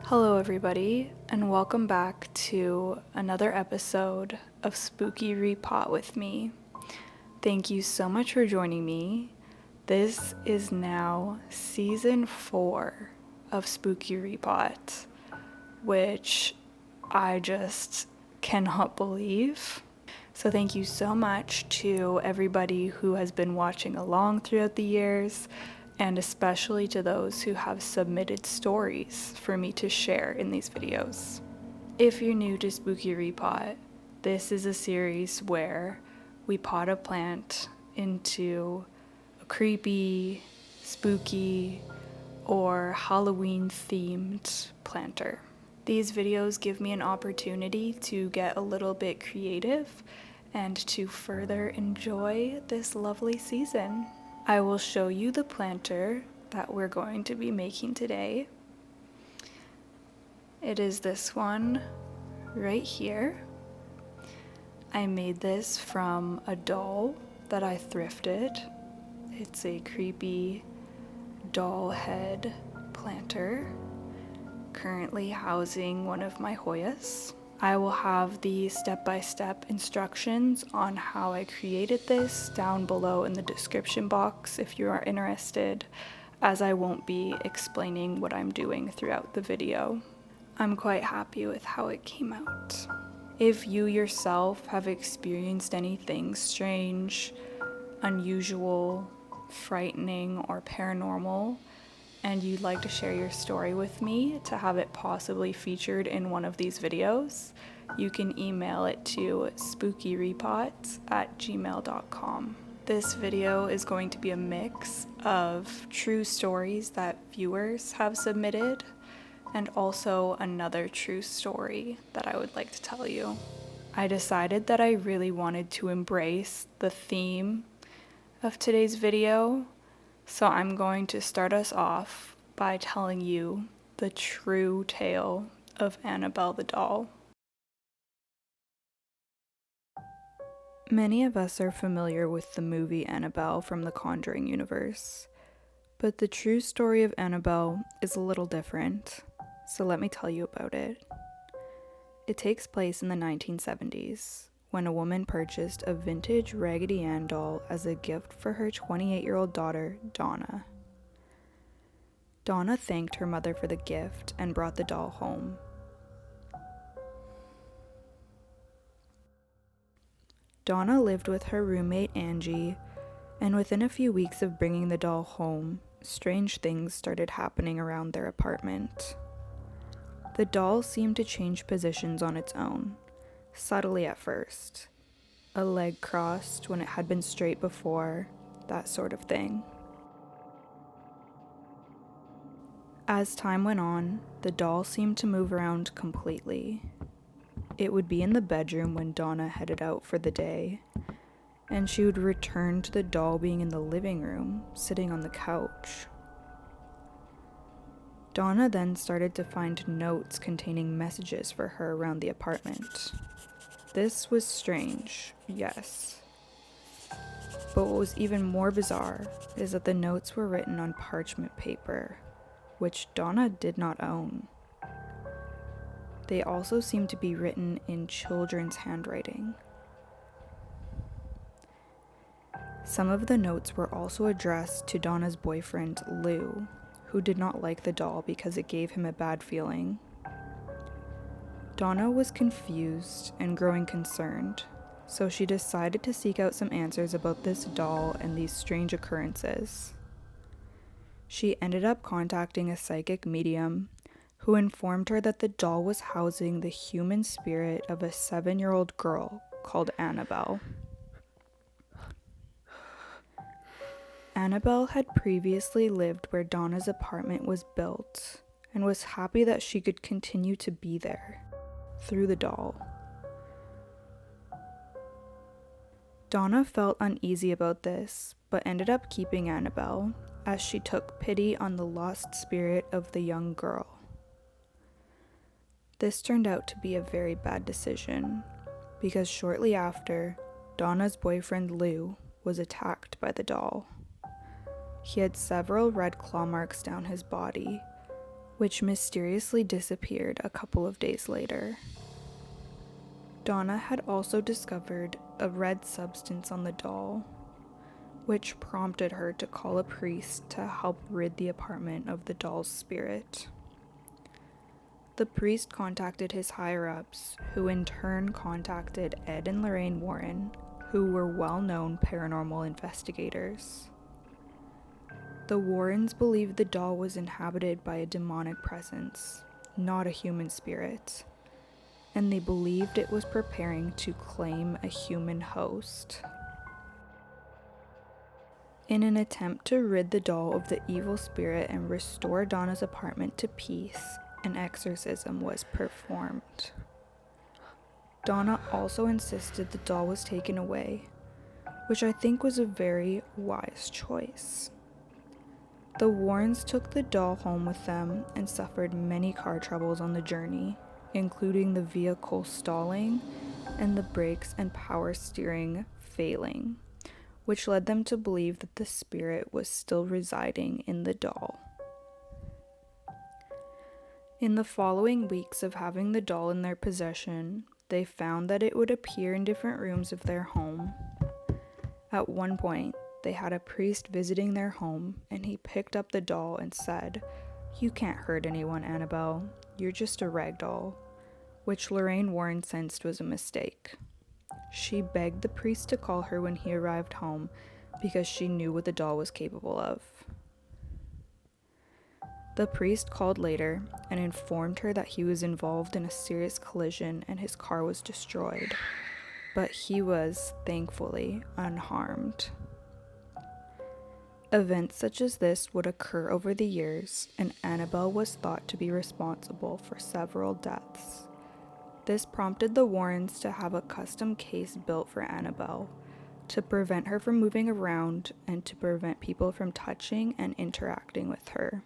Hello everybody, and welcome back to another episode of Spooky Repot with me. Thank you so much for joining me. This is now season 4 of Spooky Repot, which I just cannot believe. So thank you so much to everybody who has been watching along throughout the years, and especially to those who have submitted stories for me to share in these videos. If you're new to Spooky Repot, this is a series where we pot a plant into a creepy, spooky, or Halloween-themed planter. These videos give me an opportunity to get a little bit creative and to further enjoy this lovely season. I will show you the planter that we're going to be making today. It is this one right here. I made this from a doll that I thrifted. It's a creepy doll head planter, currently housing one of my Hoyas. I will have the step-by-step instructions on how I created this down below in the description box if you are interested, as I won't be explaining what I'm doing throughout the video. I'm quite happy with how it came out. If you yourself have experienced anything strange, unusual, frightening, or paranormal, and you'd like to share your story with me to have it possibly featured in one of these videos, you can email it to spookyrepot@gmail.com. This video is going to be a mix of true stories that viewers have submitted and also another true story that I would like to tell you. I decided that I really wanted to embrace the theme of today's video, so I'm going to start us off by telling you the true tale of Annabelle the doll. Many of us are familiar with the movie Annabelle from the Conjuring universe, but the true story of Annabelle is a little different, so let me tell you about it. It takes place in the 1970s, when a woman purchased a vintage Raggedy Ann doll as a gift for her 28-year-old daughter, Donna. Donna thanked her mother for the gift and brought the doll home. Donna lived with her roommate, Angie, and within a few weeks of bringing the doll home, strange things started happening around their apartment. The doll seemed to change positions on its own, subtly at first. A leg crossed when it had been straight before, that sort of thing. As time went on, the doll seemed to move around completely. It would be in the bedroom when Donna headed out for the day, and she would return to the doll being in the living room, sitting on the couch. Donna then started to find notes containing messages for her around the apartment. This was strange, yes. But what was even more bizarre is that the notes were written on parchment paper, which Donna did not own. They also seemed to be written in children's handwriting. Some of the notes were also addressed to Donna's boyfriend, Lou, who did not like the doll because it gave him a bad feeling. Donna was confused and growing concerned, so she decided to seek out some answers about this doll and these strange occurrences. She ended up contacting a psychic medium who informed her that the doll was housing the human spirit of a 7-year-old girl called Annabelle. Annabelle had previously lived where Donna's apartment was built and was happy that she could continue to be there through the doll. Donna felt uneasy about this, but ended up keeping Annabelle as she took pity on the lost spirit of the young girl. This turned out to be a very bad decision, because shortly after, Donna's boyfriend Lou was attacked by the doll. He had several red claw marks down his body, which mysteriously disappeared a couple of days later. Donna had also discovered a red substance on the doll, which prompted her to call a priest to help rid the apartment of the doll's spirit. The priest contacted his higher-ups, who in turn contacted Ed and Lorraine Warren, who were well-known paranormal investigators. The Warrens believed the doll was inhabited by a demonic presence, not a human spirit, and they believed it was preparing to claim a human host. In an attempt to rid the doll of the evil spirit and restore Donna's apartment to peace, an exorcism was performed. Donna also insisted the doll was taken away, which I think was a very wise choice. The Warrens took the doll home with them and suffered many car troubles on the journey, including the vehicle stalling and the brakes and power steering failing, which led them to believe that the spirit was still residing in the doll. In the following weeks of having the doll in their possession, they found that it would appear in different rooms of their home. At one point, they had a priest visiting their home, and he picked up the doll and said, "You can't hurt anyone, Annabelle. You're just a rag doll," which Lorraine Warren sensed was a mistake. She begged the priest to call her when he arrived home because she knew what the doll was capable of. The priest called later and informed her that he was involved in a serious collision and his car was destroyed, but he was, thankfully, unharmed. Events such as this would occur over the years, and Annabelle was thought to be responsible for several deaths. This prompted the Warrens to have a custom case built for Annabelle, to prevent her from moving around and to prevent people from touching and interacting with her.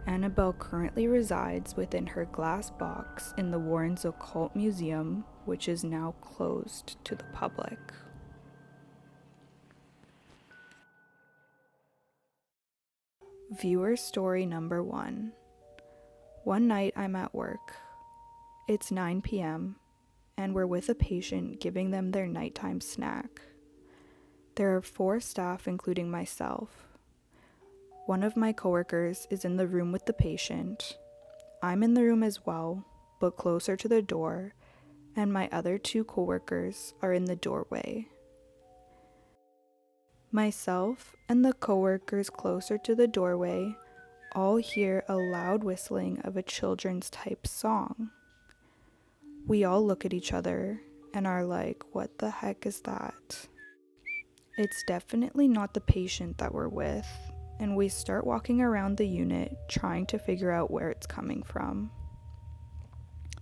Annabelle currently resides within her glass box in the Warrens Occult Museum, which is now closed to the public. Viewer story number 1. One night I'm at work. It's 9 p.m., and we're with a patient giving them their nighttime snack. There are 4 staff, including myself. One of my coworkers is in the room with the patient. I'm in the room as well, but closer to the door, and my other 2 coworkers are in the doorway. Myself and the coworkers closer to the doorway all hear a loud whistling of a children's type song. We all look at each other and are like, what the heck is that? It's definitely not the patient that we're with, and we start walking around the unit trying to figure out where it's coming from.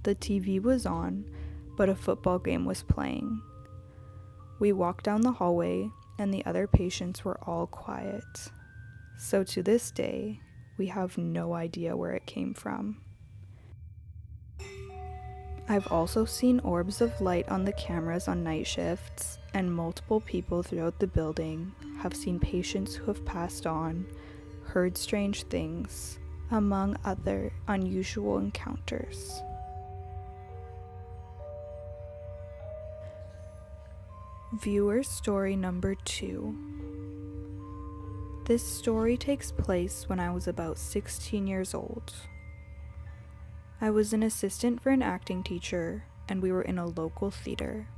The TV was on, but a football game was playing. We walked down the hallway, and the other patients were all quiet. So to this day, we have no idea where it came from. I've also seen orbs of light on the cameras on night shifts, and multiple people throughout the building have seen patients who have passed on, heard strange things, among other unusual encounters. Viewer story number 2. This story takes place when I was about 16 years old. I was an assistant for an acting teacher, and we were in a local theater.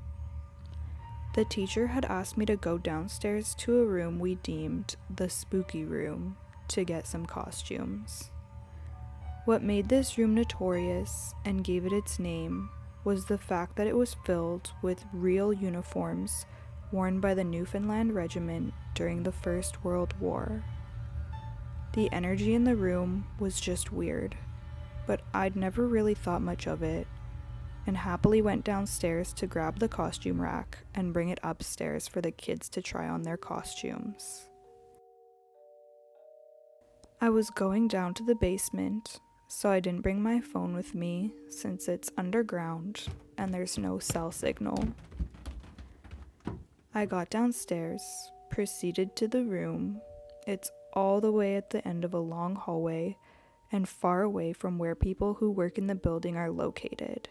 The teacher had asked me to go downstairs to a room we deemed the spooky room to get some costumes. What made this room notorious and gave it its name was the fact that it was filled with real uniforms worn by the Newfoundland Regiment during the First World War. The energy in the room was just weird, but I'd never really thought much of it, and happily went downstairs to grab the costume rack and bring it upstairs for the kids to try on their costumes. I was going down to the basement, so I didn't bring my phone with me since it's underground and there's no cell signal. I got downstairs, proceeded to the room. It's all the way at the end of a long hallway and far away from where people who work in the building are located.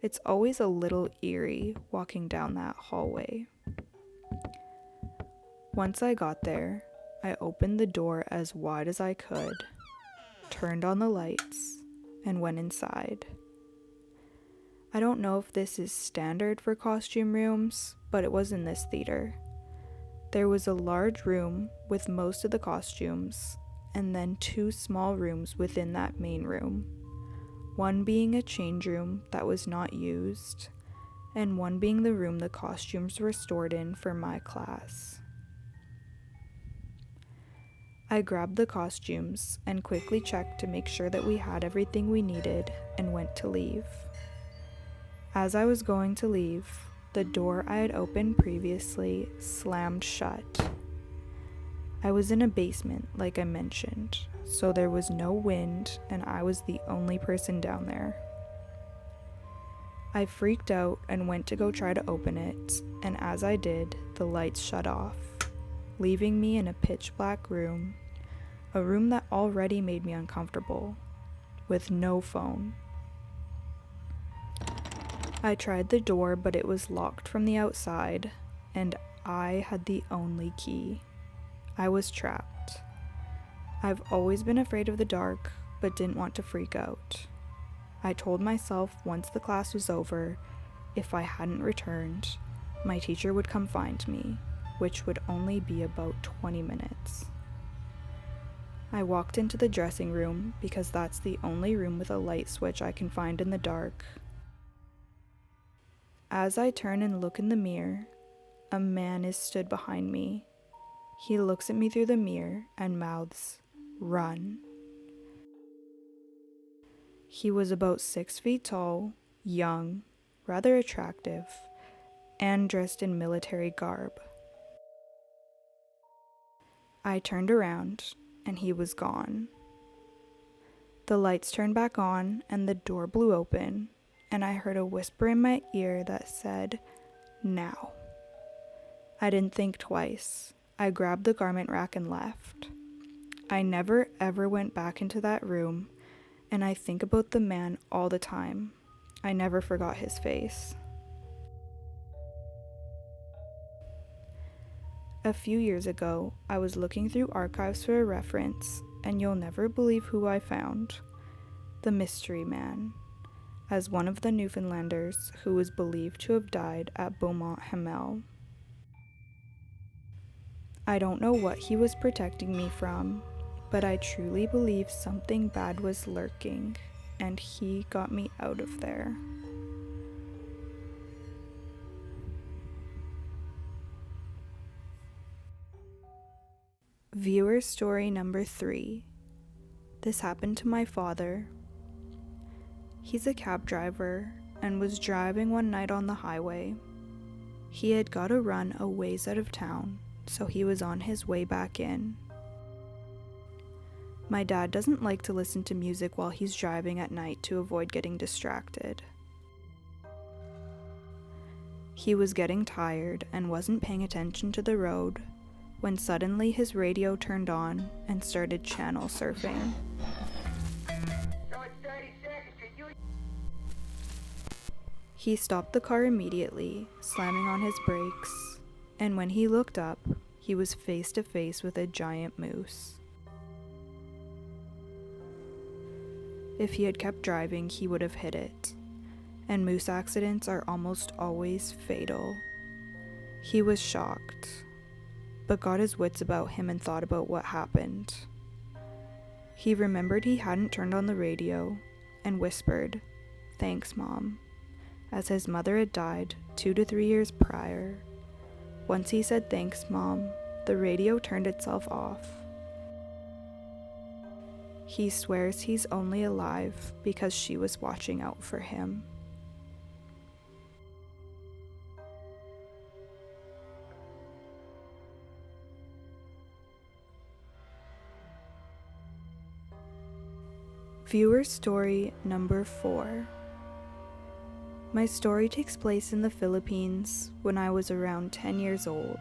It's always a little eerie walking down that hallway. Once I got there, I opened the door as wide as I could, turned on the lights, and went inside. I don't know if this is standard for costume rooms, but it was in this theater. There was a large room with most of the costumes, and then 2 small rooms within that main room, one being a change room that was not used, and one being the room the costumes were stored in for my class. I grabbed the costumes and quickly checked to make sure that we had everything we needed and went to leave. As I was going to leave, the door I had opened previously slammed shut. I was in a basement, like I mentioned, so there was no wind and I was the only person down there. I freaked out and went to go try to open it, and as I did, the lights shut off, leaving me in a pitch black room, a room that already made me uncomfortable, with no phone. I tried the door, but it was locked from the outside, and I had the only key. I was trapped. I've always been afraid of the dark, but didn't want to freak out. I told myself once the class was over, if I hadn't returned, my teacher would come find me, which would only be about 20 minutes. I walked into the dressing room because that's the only room with a light switch I can find in the dark. As I turn and look in the mirror, a man is stood behind me. He looks at me through the mirror and mouths, "Run." He was about 6 feet tall, young, rather attractive, and dressed in military garb. I turned around, and he was gone. The lights turned back on, and the door blew open, and I heard a whisper in my ear that said, "Now." I didn't think twice. I grabbed the garment rack and left. I never ever went back into that room, and I think about the man all the time. I never forgot his face. A few years ago, I was looking through archives for a reference, and you'll never believe who I found. The mystery man, as one of the Newfoundlanders who was believed to have died at Beaumont Hamel. I don't know what he was protecting me from, but I truly believe something bad was lurking, and he got me out of there. Viewer story number 3. This happened to my father. He's a cab driver and was driving one night on the highway. He had got to run a ways out of town, so he was on his way back in. My dad doesn't like to listen to music while he's driving at night to avoid getting distracted. He was getting tired and wasn't paying attention to the road when suddenly his radio turned on and started channel surfing. He stopped the car immediately, slamming on his brakes, and when he looked up, he was face to face with a giant moose. If he had kept driving, he would have hit it, and moose accidents are almost always fatal. He was shocked, but got his wits about him and thought about what happened. He remembered he hadn't turned on the radio and whispered, "Thanks, Mom," as his mother had died 2 to 3 years prior. Once he said, "Thanks, Mom," the radio turned itself off. He swears he's only alive because she was watching out for him. Viewer story number 4. My story takes place in the Philippines when I was around 10 years old.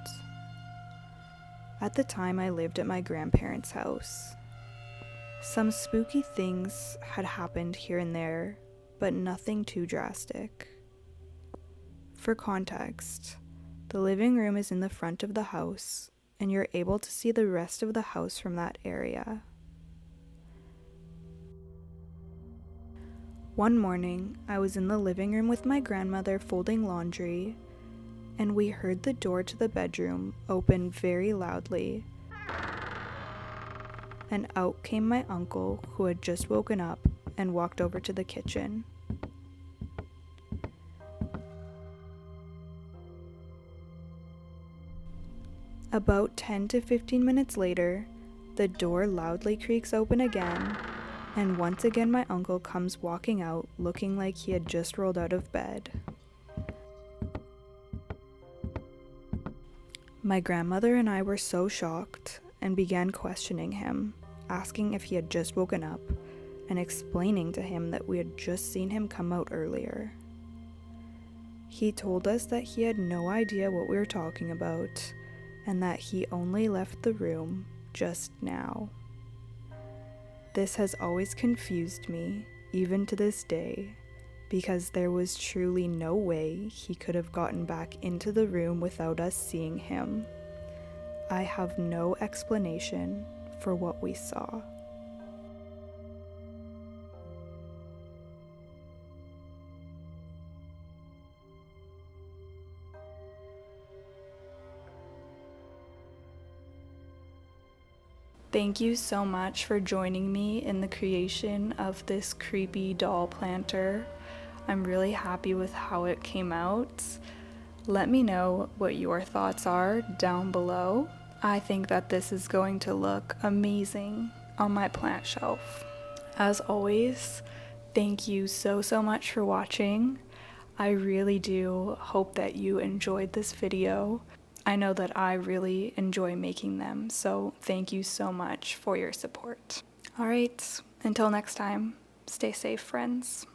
At the time, I lived at my grandparents' house. Some spooky things had happened here and there, but nothing too drastic. For context, the living room is in the front of the house, and you're able to see the rest of the house from that area. One morning, I was in the living room with my grandmother folding laundry, and we heard the door to the bedroom open very loudly. And out came my uncle, who had just woken up, and walked over to the kitchen. About 10 to 15 minutes later, the door loudly creaks open again, and once again my uncle comes walking out looking like he had just rolled out of bed. My grandmother and I were so shocked and began questioning him, asking if he had just woken up, and explaining to him that we had just seen him come out earlier. He told us that he had no idea what we were talking about, and that he only left the room just now. This has always confused me, even to this day, because there was truly no way he could have gotten back into the room without us seeing him. I have no explanation for what we saw. Thank you so much for joining me in the creation of this creepy doll planter. I'm really happy with how it came out. Let me know what your thoughts are down below. I think that this is going to look amazing on my plant shelf. As always, thank you so much for watching. I really do hope that you enjoyed this video. I know that I really enjoy making them, so thank you so much for your support. All right, until next time, stay safe, friends.